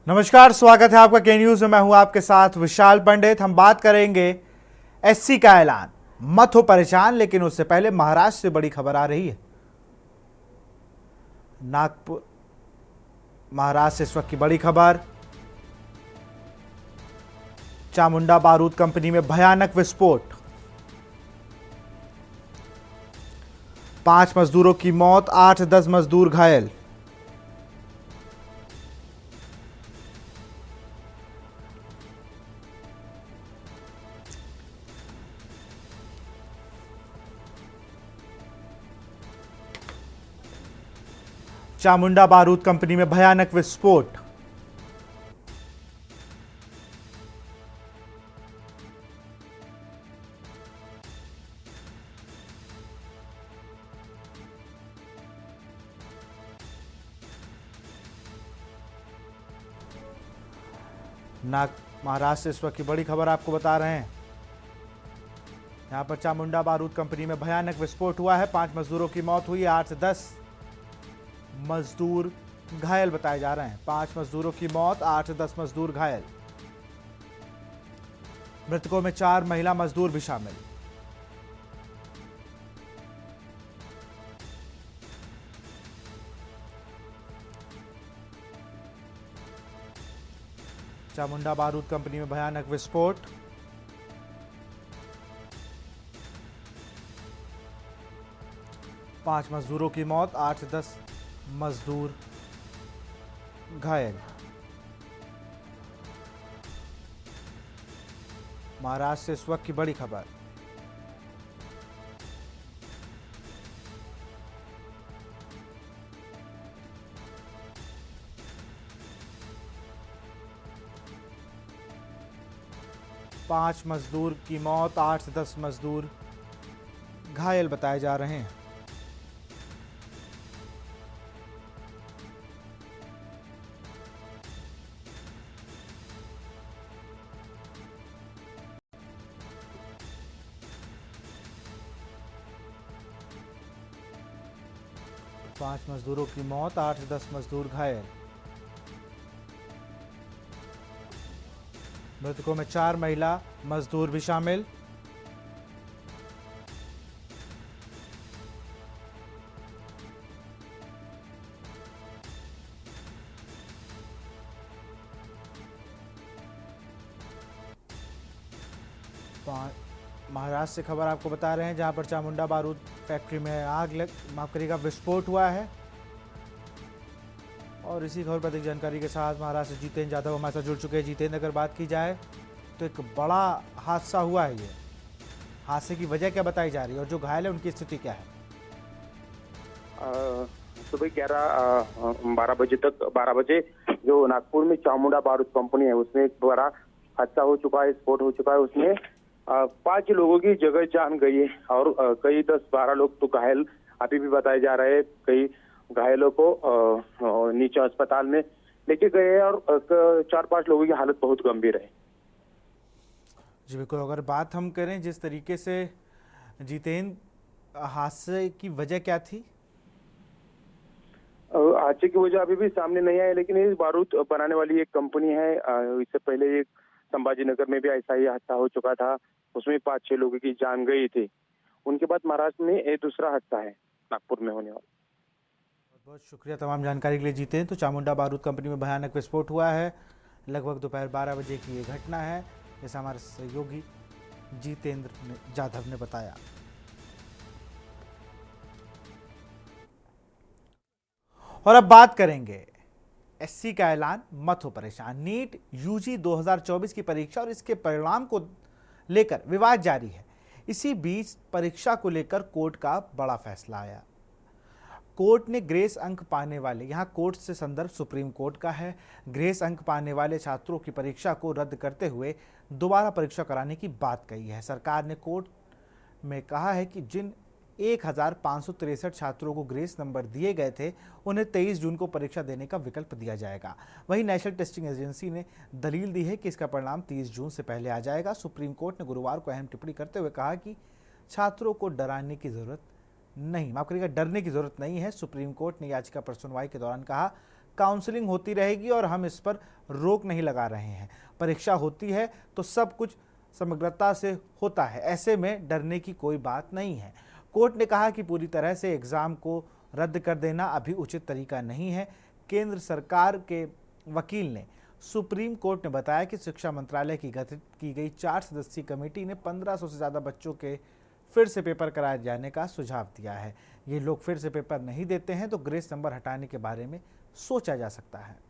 नमस्कार, स्वागत है आपका के न्यूज में। मैं हूं आपके साथ विशाल पंडित। हम बात करेंगे एससी का ऐलान, मत हो परेशान। लेकिन उससे पहले महाराष्ट्र से बड़ी खबर आ रही है। नागपुर, महाराष्ट्र से इस वक्त की बड़ी खबर, चामुंडा बारूद कंपनी में भयानक विस्फोट, 5 मजदूरों की मौत, 8-10 मजदूर घायल। चामुंडा बारूद कंपनी में भयानक विस्फोट, महाराष्ट्र से इस वक्त की बड़ी खबर आपको बता रहे हैं। यहां पर चामुंडा बारूद कंपनी में भयानक विस्फोट हुआ है। 5 मजदूरों की मौत हुई, 8 से 10 मजदूर घायल बताए जा रहे हैं। 5 मजदूरों की मौत, 8 से 10 मजदूर घायल। मृतकों में 4 महिला मजदूर भी शामिल। चामुंडा बारूद कंपनी में भयानक विस्फोट, पांच मजदूरों की मौत, 8 से 10 मजदूर घायल। महाराष्ट्र से इस वक्त की बड़ी खबर, पांच मजदूर की मौत, 8 से 10 मजदूर घायल बताए जा रहे हैं। पांच मजदूरों की मौत, 8 से 10 मजदूर घायल। मृतकों में 4 महिला मजदूर भी शामिल। महाराष्ट्र से खबर आपको बता रहे हैं, जहां पर चामुंडा बारूद फैक्ट्री में माफ करिएगा, विस्फोट हुआ है। और इसी खबर पर अधिक जानकारी के साथ महाराष्ट्र से जितेंद्र जाधव हमारे साथ जुड़ चुके हैं। जितेंद्र, अगर बात की जाए तो एक बड़ा हादसा हुआ है। ये हादसे की वजह क्या बताई जा रही है और जो घायल है उनकी स्थिति क्या है? सुबह 12 बजे जो नागपुर में चामुंडा बारूद कंपनी है उसमें एक बड़ा हादसा हो चुका है, स्फोट हो चुका है। उसमें 5 लोगों की जगह जान गई है और कई 10-12 लोग तो घायल अभी भी बताए जा रहे हैं। कई घायलों को नीचे अस्पताल में लेके गए हैं और 4-5 लोगों की हालत बहुत गंभीर है। जी बिल्कुल, अगर बात हम करें जिस तरीके से जितेंद्र, हादसे की वजह क्या थी? हादसे की वजह अभी भी सामने नहीं आई, लेकिन ये बारूद बनाने वाली एक कंपनी है। इससे पहले एक संभाजीनगर में भी ऐसा ही हादसा हो चुका था, उसमें 5-6 लोगों की जान गई थी। उनके बाद महाराष्ट्र में एक दूसरा हादसा है नागपुर में होने वाला। बहुत बहुत शुक्रिया तमाम जानकारी के लिए जितेंद्र। तो चामुंडा बारूद कंपनी में भयानक विस्फोट हुआ है, लगभग दोपहर 12 बजे की ये घटना है, जैसा हमारे सहयोगी जितेंद्र जाधव ने बताया। और अब बात करेंगे एससी का ऐलान, मत हो परेशान। नीट यूजी 2024 की परीक्षा और इसके परिणाम को लेकर विवाद जारी है। इसी बीच परीक्षा को लेकर कोर्ट का बड़ा फैसला आया। कोर्ट ने ग्रेस अंक पाने वाले, यहां कोर्ट से संदर्भ सुप्रीम कोर्ट का है, ग्रेस अंक पाने वाले छात्रों की परीक्षा को रद्द करते हुए दोबारा परीक्षा कराने की बात कही है। सरकार ने कोर्ट में कहा है कि जिन 1563 छात्रों को ग्रेस नंबर दिए गए थे, उन्हें 23 जून को परीक्षा देने का विकल्प दिया जाएगा। वहीं नेशनल टेस्टिंग एजेंसी ने दलील दी है कि इसका परिणाम 30 जून से पहले आ जाएगा। सुप्रीम कोर्ट ने गुरुवार को अहम टिप्पणी करते हुए कहा कि छात्रों को डरने की जरूरत नहीं है। सुप्रीम कोर्ट ने याचिका पर सुनवाई के दौरान कहा काउंसलिंग होती रहेगी और हम इस पर रोक नहीं लगा रहे हैं। परीक्षा होती है तो सब कुछ समग्रता से होता है, ऐसे में डरने की कोई बात नहीं है। कोर्ट ने कहा कि पूरी तरह से एग्जाम को रद्द कर देना अभी उचित तरीका नहीं है। केंद्र सरकार के वकील ने सुप्रीम कोर्ट ने बताया कि शिक्षा मंत्रालय की गठित की गई 4 सदस्यीय कमेटी ने 1500 से ज़्यादा बच्चों के फिर से पेपर कराए जाने का सुझाव दिया है। ये लोग फिर से पेपर नहीं देते हैं तो ग्रेस नंबर हटाने के बारे में सोचा जा सकता है।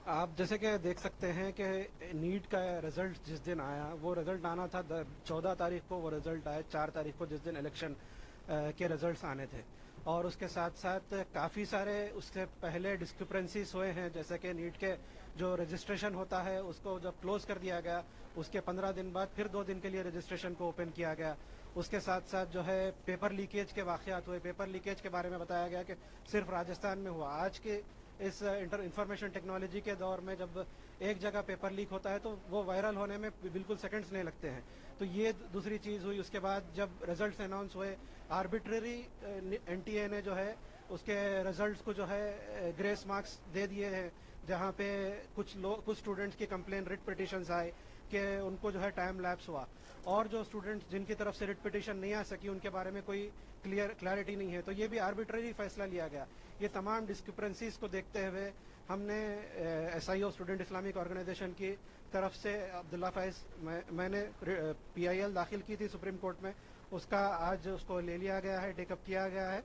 आप जैसे कि देख सकते हैं कि नीट का रिजल्ट जिस दिन आया, वो रिजल्ट आना था 14 तारीख को, वो रिजल्ट आया 4 तारीख को जिस दिन इलेक्शन के रिजल्ट्स आने थे। और उसके साथ साथ काफ़ी सारे उससे पहले डिस्क्रिपेंसीज हुए हैं, जैसे कि नीट के जो रजिस्ट्रेशन होता है उसको जब क्लोज कर दिया गया, उसके 15 दिन बाद फिर 2 दिन के लिए रजिस्ट्रेशन को ओपन किया गया। उसके साथ साथ जो है पेपर लीकेज के वाक़यात हुए। पेपर लीकेज के बारे में बताया गया कि सिर्फ राजस्थान में हुआ। आज के इस इंफॉर्मेशन टेक्नोलॉजी के दौर में जब एक जगह पेपर लीक होता है तो वो वायरल होने में बिल्कुल सेकंड्स नहीं लगते हैं। तो ये दूसरी चीज़ हुई। उसके बाद जब रिजल्ट्स अनाउंस हुए, आर्बिट्ररी एनटीए ने जो है उसके रिजल्ट्स को जो है ग्रेस मार्क्स दे दिए हैं, जहाँ पे कुछ स्टूडेंट्स की कंप्लेन रिट पिटिशंस आए कि उनको जो है टाइम लैप्स हुआ, और जो स्टूडेंट्स जिनकी तरफ से रिट पिटिशन नहीं आ सकी उनके बारे में कोई क्लैरिटी नहीं है। तो ये भी आर्बिट्ररी फैसला लिया गया। ये तमाम डिस्क्रिपेंसीज को देखते हुए हमने SIO स्टूडेंट इस्लामिक ऑर्गेनाइजेशन की तरफ से अब्दुल्ला फैज मैंने PIL दाखिल की थी सुप्रीम कोर्ट में, उसका आज उसको ले लिया गया है, टेकअप किया गया है।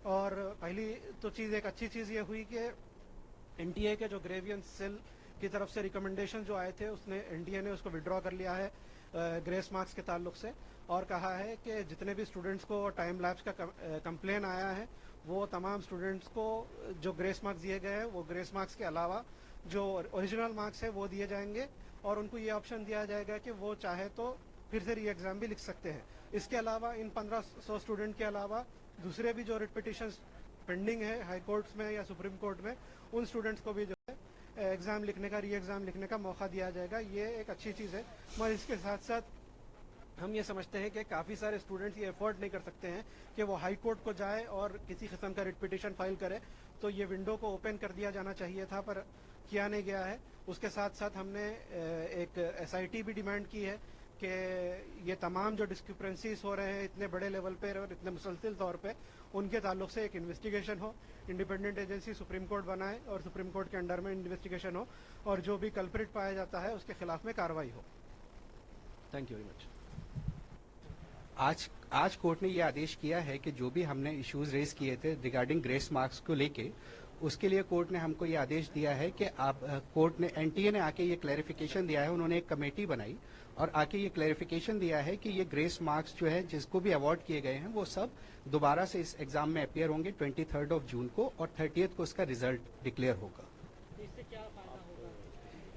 और पहली तो चीज़, एक अच्छी चीज़ ये हुई कि NTA के जो ग्रेवियंस सेल की तरफ से रिकमेंडेशन जो आए थे उसने NTA ने उसको विड्रॉ कर लिया है ग्रेस मार्क्स के ताल्लुक से, और कहा है कि जितने भी स्टूडेंट्स को टाइम लैप्स का कंप्लेन आया है वो तमाम स्टूडेंट्स को जो ग्रेस मार्क्स दिए गए हैं वो ग्रेस मार्क्स के अलावा जो ओरिजिनल मार्क्स है वो दिए जाएंगे, और उनको ये ऑप्शन दिया जाएगा कि वो चाहे तो फिर से री एग्ज़ाम भी लिख सकते हैं। इसके अलावा इन 1500 स्टूडेंट के अलावा दूसरे भी जो रिट पिटिशंस पेंडिंग है हाई कोर्ट्स में या सुप्रीम कोर्ट में, उन स्टूडेंट्स को भी जो है एग्ज़ाम लिखने का, री एग्ज़ाम लिखने का मौका दिया जाएगा। ये एक अच्छी चीज़ है। मगर इसके साथ साथ हम ये समझते हैं कि काफ़ी सारे स्टूडेंट्स ये अफोर्ड नहीं कर सकते हैं कि वो हाई कोर्ट को जाए और किसी किस्म का रिट पिटिशन फाइल करे। तो ये विंडो को ओपन कर दिया जाना चाहिए था, पर किया नहीं गया है। उसके साथ साथ हमने एक SIT भी डिमांड की है कि ये तमाम जो डिस्क्रिपेंसीज हो रहे हैं इतने बड़े लेवल पे और इतने मुसलसिल तौर पे, उनके ताल्लुक से एक इन्वेस्टिगेशन हो, इंडिपेंडेंट एजेंसी सुप्रीम कोर्ट बनाए और सुप्रीम कोर्ट के अंडर में इन्वेस्टिगेशन हो, और जो भी कल्प्रिट पाया जाता है उसके खिलाफ में कार्रवाई हो। Thank you very much. आज कोर्ट ने यह आदेश किया है कि जो भी हमने इश्यूज रेज किए थे रिगार्डिंग ग्रेस मार्क्स को लेके, उसके लिए कोर्ट ने हमको ये आदेश दिया है कि आप कोर्ट ने NTA ने आके ये क्लैरिफिकेशन दिया है, उन्होंने एक कमेटी बनाई और आके ये क्लैरिफिकेशन दिया है कि ये ग्रेस मार्क्स जो है जिसको भी अवार्ड किए गए हैं वो सब दोबारा से इस एग्जाम में अपियर होंगे 23 जून को, और 30 को इसका रिजल्ट डिक्लेयर होगा। इससे क्या फायदा होगा?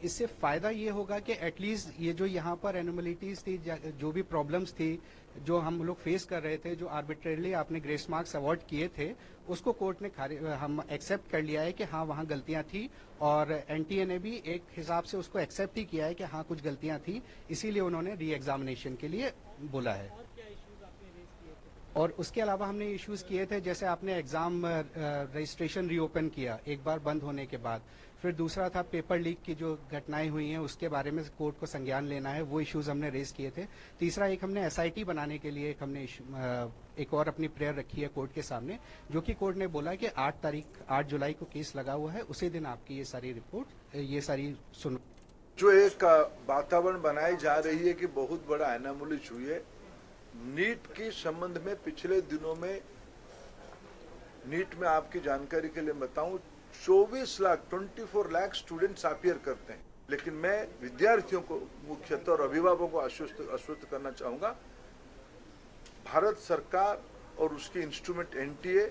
इससे फायदा ये होगा कि एटलीस्ट ये जो यहाँ पर एनोमलिटीज थी, जो भी प्रॉब्लम्स थी जो हम लोग फेस कर रहे थे, जो आर्बिट्रेरली आपने ग्रेस मार्क्स अवार्ड किए थे, उसको कोर्ट ने हम एक्सेप्ट कर लिया है कि हाँ वहाँ गलतियाँ थी, और NTA ने भी एक हिसाब से उसको एक्सेप्ट ही किया है कि हाँ कुछ गलतियाँ थी, इसीलिए उन्होंने री एग्जामिनेशन के लिए बोला है। और क्या इश्यूज आपने रेज किए थे? और उसके अलावा हमने इश्यूज किए थे, जैसे आपने एग्जाम रजिस्ट्रेशन रीओपन किया एक बार बंद होने के बाद, फिर दूसरा था पेपर लीक की जो घटनाएं हुई हैं उसके बारे में कोर्ट को संज्ञान लेना है, वो इश्यूज हमने रेज किए थे। तीसरा एक हमने SIT बनाने के लिए एक और अपनी प्रेयर रखी है कोर्ट के सामने, जो कि कोर्ट ने बोला कि 8 जुलाई को केस लगा हुआ है, उसी दिन आपकी ये सारी रिपोर्ट, ये सारी सुन जो एक वातावरण बनाई जा रही है कि बहुत बड़ा एनामोलिज हुई है नीट के संबंध में। पिछले दिनों में नीट में आपकी जानकारी के लिए बताऊं 24 लाख स्टूडेंट्स अपीयर करते हैं, लेकिन मैं विद्यार्थियों को मुख्यतः और अभिभावकों को आश्वस्त करना चाहूंगा, भारत सरकार और उसके इंस्ट्रूमेंट NTA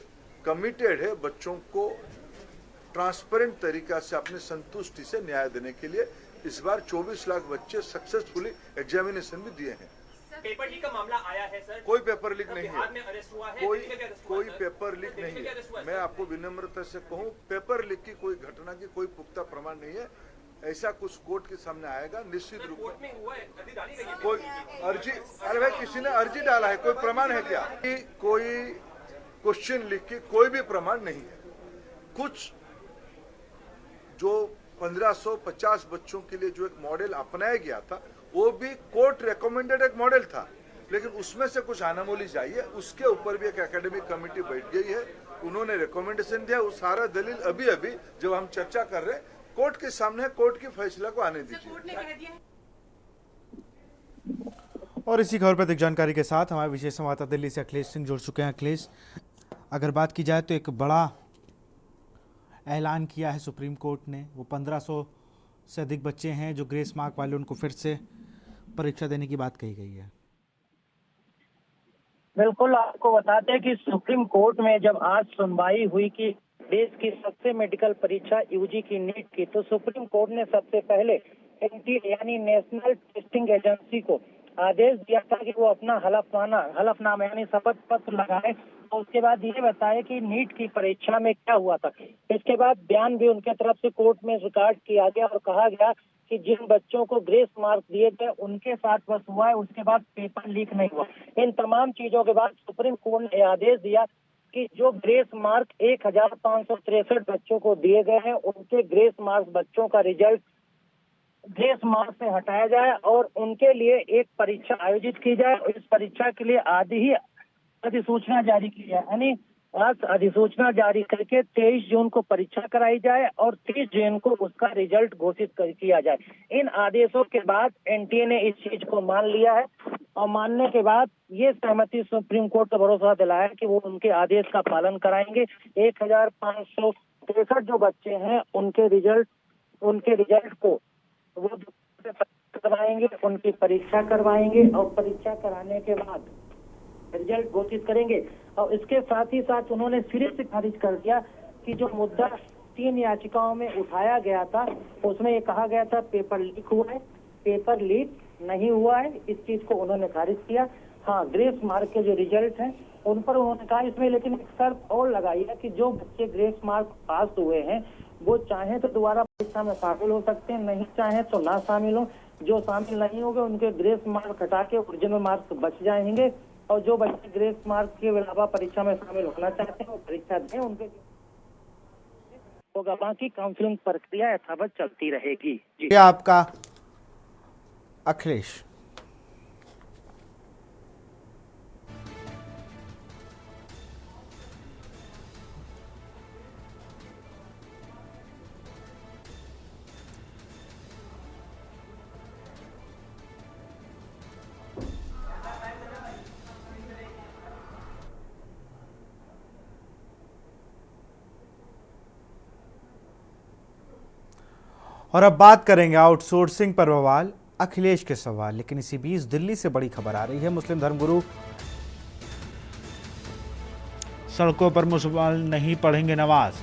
कमिटेड है बच्चों को ट्रांसपेरेंट तरीका से अपने संतुष्टि से न्याय देने के लिए। इस बार 24 लाख बच्चे सक्सेसफुली एग्जामिनेशन भी दिए हैं। पेपर लीक का मामला आया है सर? कोई पेपर लीक नहीं बिहार है, में अरेस्ट हुआ है, कोई पेपर लीक नहीं है। मैं आपको विनम्रता से कहूं, पेपर लीक की कोई घटना की कोई पुख्ता प्रमाण नहीं है। ऐसा कुछ कोर्ट के सामने आएगा निश्चित रूप कोर्ट में हुआ है, अर्जी डाली गई है। कोई अर्जी, अरे भाई किसी ने अर्जी डाला है, कोई प्रमाण है क्या? कि कोई क्वेश्चन लिख के कोई भी प्रमाण नहीं है। कुछ जो 1550 बच्चों के लिए जो एक मॉडल अपनाया गया था वो भी कोर्ट रिकमेंडेड एक मॉडल था, लेकिन उसमें से कुछ अनामोलीज आई है। उसके ऊपर भी एक एकेडमिक कमेटी बैठ गई है, उन्होंने रिकमेंडेशन दिया। वो सारा दलील अभी अभी जब हम चर्चा कर रहे हैं कोर्ट के सामने, कोर्ट के फैसला को आने दीजिए। और इसी खबर पर अधिक जानकारी के साथ हमारे विशेष संवाददाता दिल्ली से अखिलेश सिंह जुड़ चुके हैं। अखिलेश, अगर बात की जाए तो एक बड़ा ऐलान किया है सुप्रीम कोर्ट ने। वो 1500 से अधिक बच्चे हैं जो ग्रेस मार्क वाले, उनको फिर से परीक्षा देने की बात कही गई है। बिल्कुल, आपको बताते हैं कि सुप्रीम कोर्ट में जब आज सुनवाई हुई कि देश की सबसे मेडिकल परीक्षा यूजी की नीट की, तो सुप्रीम कोर्ट ने सबसे पहले एनटीए यानी नेशनल टेस्टिंग एजेंसी को आदेश दिया था कि वो अपना हलफनामा यानी शपथ पत्र लगाए और उसके बाद ये बताए कि नीट की परीक्षा में क्या हुआ था। इसके बाद बयान भी उनके तरफ से कोर्ट में रिकॉर्ड किया गया और कहा गया कि जिन बच्चों को ग्रेस मार्क दिए गए उनके साथ बस हुआ है, उसके बाद पेपर लीक नहीं हुआ। इन तमाम चीजों के बाद सुप्रीम कोर्ट ने आदेश दिया कि जो ग्रेस मार्क 1563 बच्चों को दिए गए हैं उनके ग्रेस मार्क बच्चों का रिजल्ट ग्रेस मार्क से हटाया जाए और उनके लिए एक परीक्षा आयोजित की जाए। इस परीक्षा के लिए आदि ही अधिसूचना जारी की जाए, यानी आज अधिसूचना जारी करके 23 जून को परीक्षा कराई जाए और 30 जून को उसका रिजल्ट घोषित किया जाए। इन आदेशों के बाद एनटीए ने इस चीज को मान लिया है और मानने के बाद ये सहमति सुप्रीम कोर्ट को भरोसा दिलाया कि वो उनके आदेश का पालन कराएंगे। 1563 जो बच्चे हैं उनके रिजल्ट को वो करवाएंगे, उनकी परीक्षा करवाएंगे और परीक्षा कराने के बाद रिजल्ट घोषित करेंगे। और इसके साथ ही साथ उन्होंने सिरे से खारिज कर दिया कि जो मुद्दा 3 याचिकाओं में उठाया गया था उसमें ये कहा गया था पेपर लीक हुआ है, पेपर लीक नहीं हुआ है, इस चीज को उन्होंने खारिज किया। हाँ, ग्रेस मार्क के जो रिजल्ट हैं उन पर उन्होंने कहा इसमें लेकिन एक शर्त और लगाई है कि जो बच्चे ग्रेस मार्क पास हुए हैं वो चाहे तो दोबारा परीक्षा में शामिल हो सकते हैं, नहीं चाहे तो ना शामिल हो। जो शामिल नहीं होंगे उनके ग्रेस मार्क हटा के ओरिजिनल मार्क्स बच जाएंगे और जो बच्चे ग्रेस मार्क के अलावा परीक्षा में शामिल होना चाहते हैं वो परीक्षा दें, उनके होगा। बाकी काउंसलिंग प्रक्रिया यथावत चलती रहेगी। जी आपका अखिलेश। और अब बात करेंगे आउटसोर्सिंग पर बवाल अखिलेश के सवाल। लेकिन इसी बीच दिल्ली से बड़ी खबर आ रही है। मुस्लिम धर्मगुरु सड़कों पर मुसलमान नहीं पढ़ेंगे नमाज।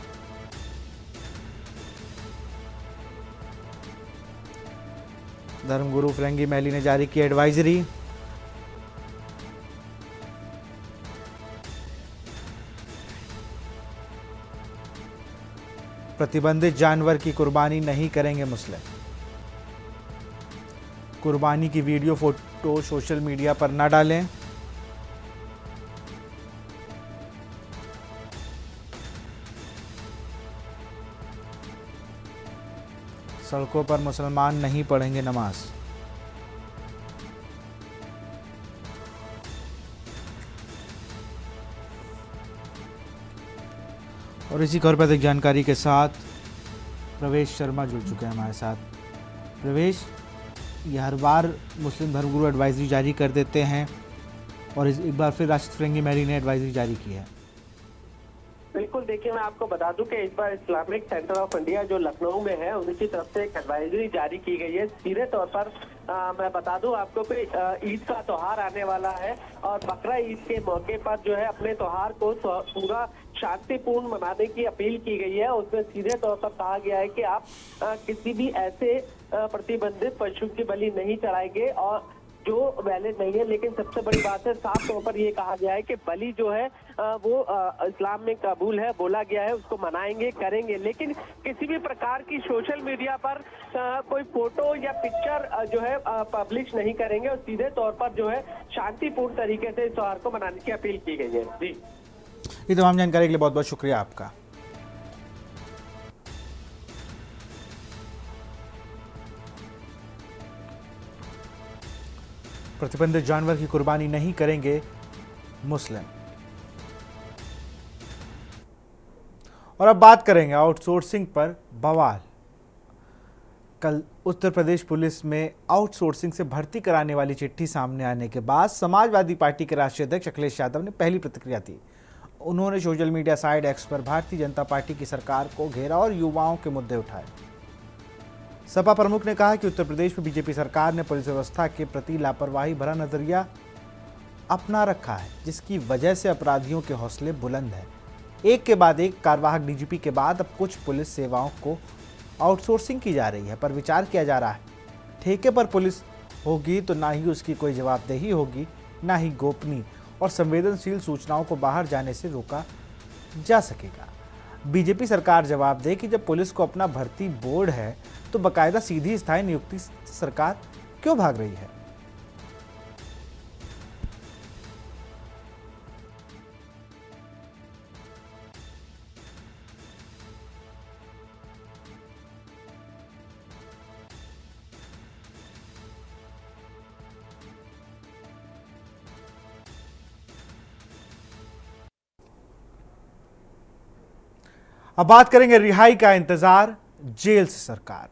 धर्मगुरु फिरंगी महली ने जारी की एडवाइजरी। प्रतिबंधित जानवर की कुर्बानी नहीं करेंगे मुस्लिम। कुर्बानी की वीडियो फोटो सोशल मीडिया पर न डालें। सड़कों पर मुसलमान नहीं पढ़ेंगे नमाज। और इसी खबर पर अधिक जानकारी के साथ प्रवेश शर्मा जुड़ चुके हैं हमारे साथ। प्रवेश, ये हर बार मुस्लिम धर्मगुरु एडवाइजरी जारी कर देते हैं और एक बार फिर राशिद फिरंगी महली ने एडवाइजरी जारी की है। बिल्कुल, देखिए मैं आपको बता दूं कि इस बार इस्लामिक सेंटर ऑफ इंडिया जो लखनऊ में है उनकी तरफ से एक एडवाइजरी जारी की गई है। सीधे तौर पर मैं बता दूं आपको कि ईद का त्योहार आने वाला है और बकरा ईद के मौके पर जो है अपने त्योहार को पूरा शांतिपूर्ण मनाने की अपील की गई है। उसमें सीधे तौर पर कहा गया है कि आप किसी भी ऐसे प्रतिबंधित पशु की बलि नहीं चढ़ाएंगे और जो वैलिड नहीं है। लेकिन सबसे बड़ी बात है, साफ तौर पर ये कहा गया है कि बलि जो है वो इस्लाम में कबूल है, बोला गया है, उसको मनाएंगे, करेंगे। लेकिन किसी भी प्रकार की सोशल मीडिया पर कोई फोटो या पिक्चर जो है पब्लिश नहीं करेंगे और सीधे तौर पर जो है शांतिपूर्ण तरीके से इस त्योहार को मनाने की अपील की गई है। जी, ये तमाम जानकारी के लिए बहुत बहुत शुक्रिया आपका। प्रतिबंधित जानवर की कुर्बानी नहीं करेंगे मुस्लिम। और अब बात करेंगे आउटसोर्सिंग पर बवाल। कल उत्तर प्रदेश पुलिस में आउटसोर्सिंग से भर्ती कराने वाली चिट्ठी सामने आने के बाद समाजवादी पार्टी के राष्ट्रीय अध्यक्ष अखिलेश यादव ने पहली प्रतिक्रिया दी। उन्होंने सोशल मीडिया साइट एक्स पर भारतीय जनता पार्टी की सरकार को घेरा और युवाओं के मुद्दे उठाए। सपा प्रमुख ने कहा कि उत्तर प्रदेश में बीजेपी सरकार ने पुलिस व्यवस्था के प्रति लापरवाही भरा नजरिया अपना रखा है, जिसकी वजह से अपराधियों के हौसले बुलंद हैं। एक के बाद एक कार्यवाहक डीजीपी के बाद अब कुछ पुलिस सेवाओं को आउटसोर्सिंग की जा रही है, पर विचार किया जा रहा है। ठेके पर पुलिस होगी तो ना ही उसकी कोई जवाबदेही होगी, ना ही गोपनीय और संवेदनशील सूचनाओं को बाहर जाने से रोका जा सकेगा। बीजेपी सरकार जवाब दे कि जब पुलिस को अपना भर्ती बोर्ड है तो बाकायदा सीधी स्थायी नियुक्ति सरकार क्यों भाग रही है। अब बात करेंगे रिहाई का इंतजार जेल से सरकार।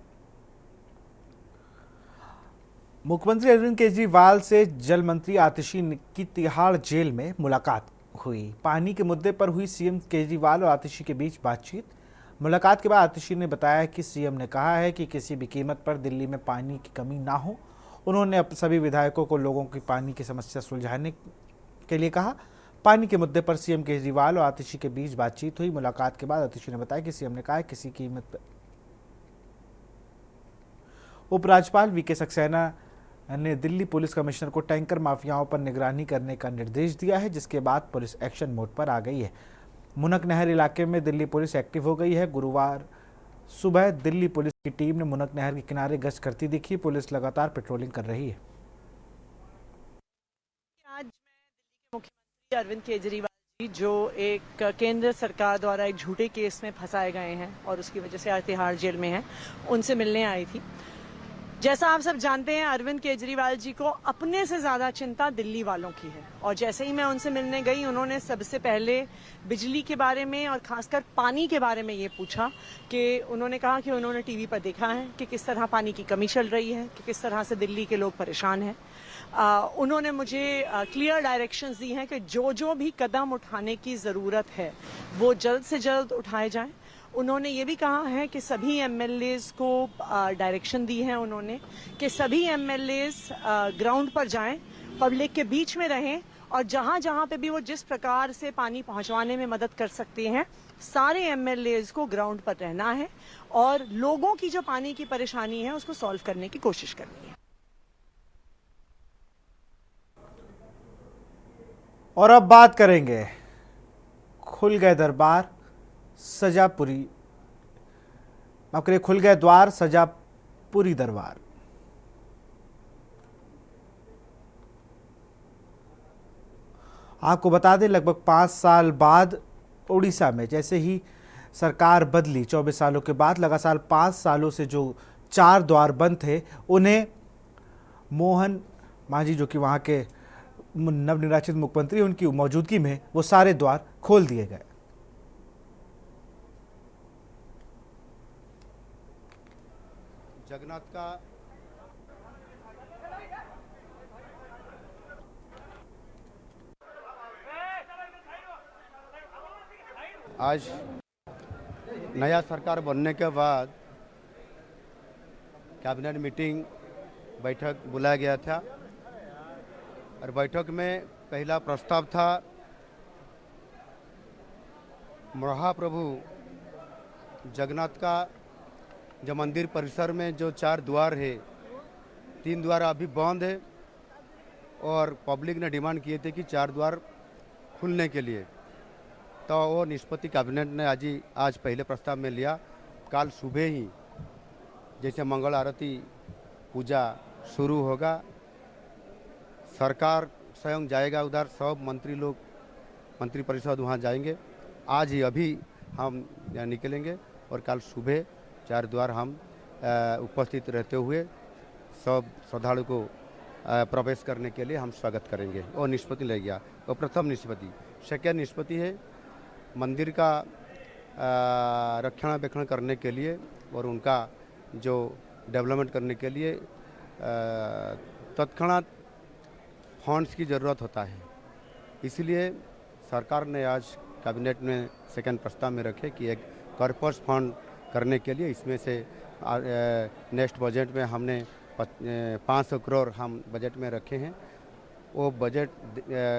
मुख्यमंत्री अरविंद केजरीवाल से जल मंत्री आतिशी की तिहाड़ जेल में मुलाकात हुई। पानी के मुद्दे पर हुई सीएम केजरीवाल और आतिशी के बीच बातचीत। मुलाकात के बाद आतिशी ने बताया कि सीएम ने कहा है कि किसी भी कीमत पर दिल्ली में पानी की कमी ना हो। उन्होंने सभी विधायकों को लोगों की पानी की समस्या सुलझाने के लिए कहा। पानी के मुद्दे पर सीएम केजरीवाल और आतिशी के बीच बातचीत हुई। मुलाकात के बाद आतिशी ने बताया कि सीएम ने कहा है किसी कीमत पर। उपराज्यपाल वीके सक्सेना ने दिल्ली पुलिस कमिश्नर को टैंकर माफियाओं पर निगरानी करने का निर्देश दिया है, जिसके बाद पुलिस एक्शन मोड पर आ गई है। मुनक नहर इलाके में दिल्ली पुलिस एक्टिव हो गई है। गुरुवार सुबह दिल्ली पुलिस की टीम ने मुनक नहर के किनारे गश्त करती दिखी। पुलिस लगातार पेट्रोलिंग कर रही है। आज मैं दिल्ली के मुख्यमंत्री अरविंद केजरीवाल जी, जो एक केंद्र सरकार द्वारा एक झूठे केस में फंसाए गए हैं और उसकी वजह से आज तिहाड़ जेल में हैं, उनसे मिलने आई थी। जैसा आप सब जानते हैं, अरविंद केजरीवाल जी को अपने से ज्यादा चिंता दिल्ली वालों की है। और जैसे ही मैं उनसे मिलने गई, उन्होंने सबसे पहले बिजली के बारे में और खासकर पानी के बारे में ये पूछा कि उन्होंने कहा कि उन्होंने टीवी पर देखा है कि किस तरह पानी की कमी चल रही है, कि किस तरह से दिल्ली के लोग परेशान हैं। उन्होंने मुझे क्लियर डायरेक्शंस दी हैं कि जो जो भी कदम उठाने की ज़रूरत है वो जल्द से जल्द उठाए जाएं। उन्होंने ये भी कहा है कि सभी एमएलएज को डायरेक्शन दी है उन्होंने कि सभी एमएलएज ग्राउंड पर जाएं, पब्लिक के बीच में रहें और जहां जहां पे भी वो जिस प्रकार से पानी पहुंचवाने में मदद कर सकते हैं, सारे एमएलएज को ग्राउंड पर रहना है और लोगों की जो पानी की परेशानी है उसको सॉल्व करने की कोशिश करनी है। और अब बात करेंगे खुल गए दरबार सजा पूरी, माफ करिए, खुल गए द्वार सजा पूरी दरबार। आपको बता दें, लगभग 5 साल बाद उड़ीसा में जैसे ही सरकार बदली, 24 सालों के बाद लगातार 5 सालों से जो 4 द्वार बंद थे, उन्हें मोहन मांझी जो कि वहां के नवनिर्वाचित मुख्यमंत्री, उनकी मौजूदगी में वो सारे द्वार खोल दिए गए। जगन्नाथ का आज नया सरकार बनने के बाद कैबिनेट मीटिंग बैठक बुलाया गया था और बैठक में पहला प्रस्ताव था महाप्रभु जगन्नाथ का जो मंदिर परिसर में जो 4 द्वार है, 3 द्वार अभी बंद है और पब्लिक ने डिमांड किए थे कि 4 द्वार खुलने के लिए, तो वो निष्पत्ति कैबिनेट ने आज पहले प्रस्ताव में लिया। कल सुबह ही जैसे मंगल आरती पूजा शुरू होगा, सरकार स्वयं जाएगा उधर, सब मंत्री परिषद वहाँ जाएंगे। आज ही अभी हम यहाँ निकलेंगे और कल सुबह 4 द्वार हम उपस्थित रहते हुए सब श्रद्धालु को प्रवेश करने के लिए हम स्वागत करेंगे। और निष्पत्ति ले गया। और प्रथम निष्पत्ति, सेकेंड निष्पत्ति है मंदिर का रक्षणाबेक्षण करने के लिए और उनका जो डेवलपमेंट करने के लिए तत्क्षणात फंड्स की ज़रूरत होता है। इसलिए सरकार ने आज कैबिनेट में सेकंड प्रस्ताव में रखे कि एक कॉर्पस फंड करने के लिए, इसमें से नेक्स्ट बजट में हमने 500 करोड़ हम बजट में रखे हैं। वो बजट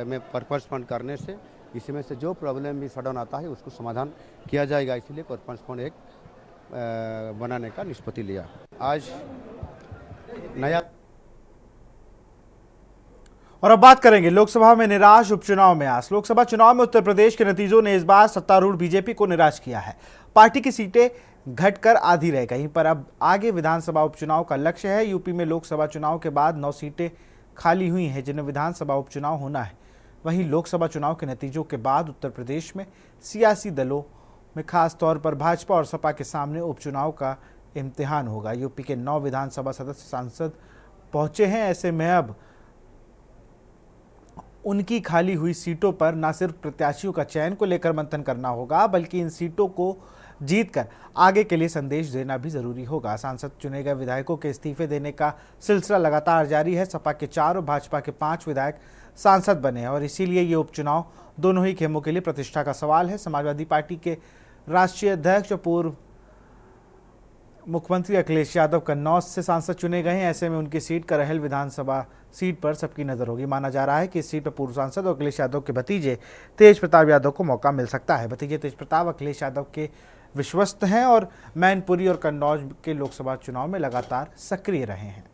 में पर्पस फंड करने से इसमें से जो प्रॉब्लम भी सडन आता है उसको समाधान किया जाएगा। इसलिए पर्पस फंड एक बनाने का निष्पत्ति लिया। आज नया। और अब बात करेंगे लोकसभा में निराश, उपचुनाव में आस। लोकसभा चुनाव में उत्तर प्रदेश के नतीजों ने इस बार सत्तारूढ़ बीजेपी को निराश किया है। पार्टी की सीटें घटकर आधी रह गई, पर अब आगे विधानसभा उपचुनाव का लक्ष्य है। यूपी में लोकसभा चुनाव के बाद 9 सीटें खाली हुई हैं जिनमें विधानसभा उपचुनाव होना है। वहीं लोकसभा चुनाव के नतीजों के बाद उत्तर प्रदेश में सियासी दलों में खास तौर पर भाजपा और सपा के सामने उपचुनाव का इम्तिहान होगा। यूपी के 9 विधानसभा सदस्य सांसद पहुंचे हैं। ऐसे में अब उनकी खाली हुई सीटों पर न सिर्फ प्रत्याशियों का चयन को लेकर मंथन करना होगा, बल्कि इन सीटों को जीतकर आगे के लिए संदेश देना भी जरूरी होगा। सांसद चुने गए विधायकों के इस्तीफे देने का सिलसिला लगातार जारी है। सपा के 4 और भाजपा के 5 विधायक सांसद बने हैं और इसीलिए ये उपचुनाव दोनों ही खेमों के लिए प्रतिष्ठा का सवाल है। समाजवादी पार्टी के राष्ट्रीय अध्यक्ष और पूर्व मुख्यमंत्री अखिलेश यादव कन्नौज से सांसद चुने गए हैं। ऐसे में उनकी सीट करहल विधानसभा सीट पर सबकी नजर होगी। माना जा रहा है कि इस सीट पर पूर्व सांसद और अखिलेश यादव के भतीजे तेज प्रताप यादव को मौका मिल सकता है। भतीजे तेज प्रताप अखिलेश यादव के विश्वस्त हैं और मैनपुरी और कन्नौज के लोकसभा चुनाव में लगातार सक्रिय रहे हैं।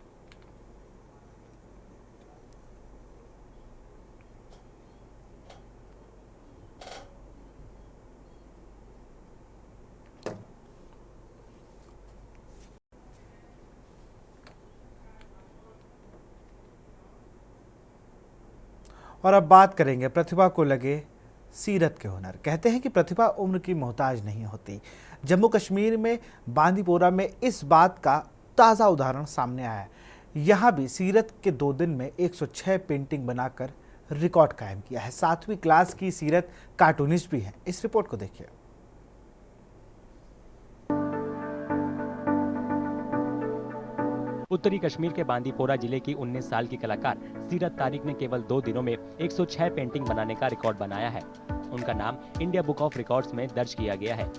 और अब बात करेंगे प्रतिभा को लगे सीरत के हुनर। कहते हैं कि प्रतिभा उम्र की मोहताज नहीं होती। जम्मू कश्मीर में बांदीपोरा में इस बात का ताज़ा उदाहरण सामने आया है। यहाँ भी सीरत के 2 दिन में 106 पेंटिंग बनाकर रिकॉर्ड कायम किया है। 7वीं क्लास की सीरत कार्टूनिस्ट भी है। इस रिपोर्ट को देखिए। उत्तरी कश्मीर के बांदीपोरा जिले की 19 साल की कलाकार सीरत तारिक ने केवल 2 दिनों में 106 पेंटिंग बनाने का रिकॉर्ड बनाया है। उनका नाम इंडिया बुक ऑफ रिकॉर्ड्स में दर्ज किया गया है।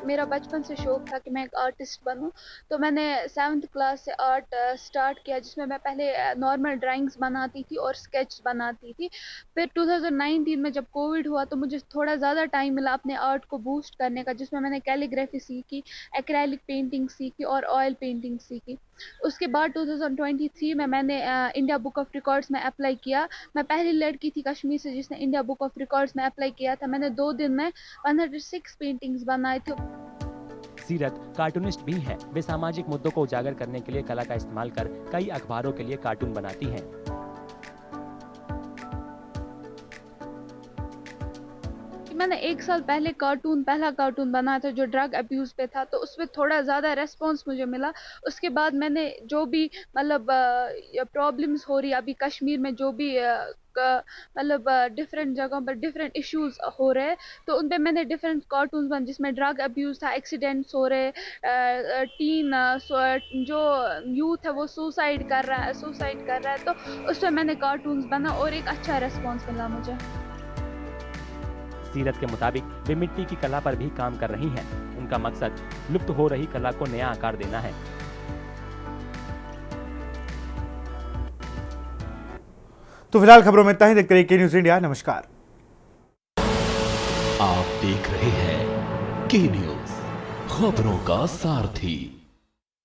मेरा बचपन से शौक था कि मैं एक आर्टिस्ट बनूं, तो मैंने 7th क्लास से आर्ट स्टार्ट किया, जिसमें मैं पहले नॉर्मल ड्राइंग्स बनाती थी और स्केच बनाती थी। फिर 2019 में जब कोविड हुआ तो मुझे थोड़ा ज़्यादा टाइम मिला अपने आर्ट को बूस्ट करने का, जिसमें मैंने कैलीग्राफी सीखी, एक्रेलिक पेंटिंग सीखी और ऑयल पेंटिंग सीखी। उसके बाद 2023 में मैंने इंडिया बुक ऑफ रिकॉर्ड्स में अप्लाई किया। मैं पहली लड़की थी कश्मीर से जिसने इंडिया बुक ऑफ रिकॉर्ड्स में अप्लाई किया था। मैंने 2 दिन में 106 पेंटिंग्स बनाए थे। सीरत कार्टूनिस्ट भी हैं। वे सामाजिक मुद्दों को उजागर करने के लिए कला का इस्तेमाल कर कई अखबारों के लिए कार्टून बनाती हैं। मैंने 1 साल पहले पहला कार्टून बनाया था जो ड्रग अब्यूज पे था, तो उसमें थोड़ा ज़्यादा रेस्पॉन्स मुझे मिला। उसके बाद मैंने जो भी मतलब प्रॉब्लम्स हो रही अभी कश्मीर में, जो भी मतलब डिफरेंट जगहों पर डिफरेंट इश्यूज हो रहे हैं, तो उन पे मैंने डिफरेंट कार्टून्स बन, जिसमें ड्रग अब्यूज था, एक्सीडेंट्स हो रहे, टीन जो यूथ है वो सुसाइड कर रहा है, तो उस पर मैंने कार्टून्स बना और एक अच्छा रेस्पॉन्स मिला मुझे। सीरत के मुताबिक वे मिट्टी की कला पर भी काम कर रही हैं। उनका मकसद लुप्त हो रही कला को नया आकार देना है। तो फिलहाल खबरों में इतना ही। देखते रहिए के न्यूज़ इंडिया। नमस्कार। आप देख रहे हैं के न्यूज़, खबरों का सारथी।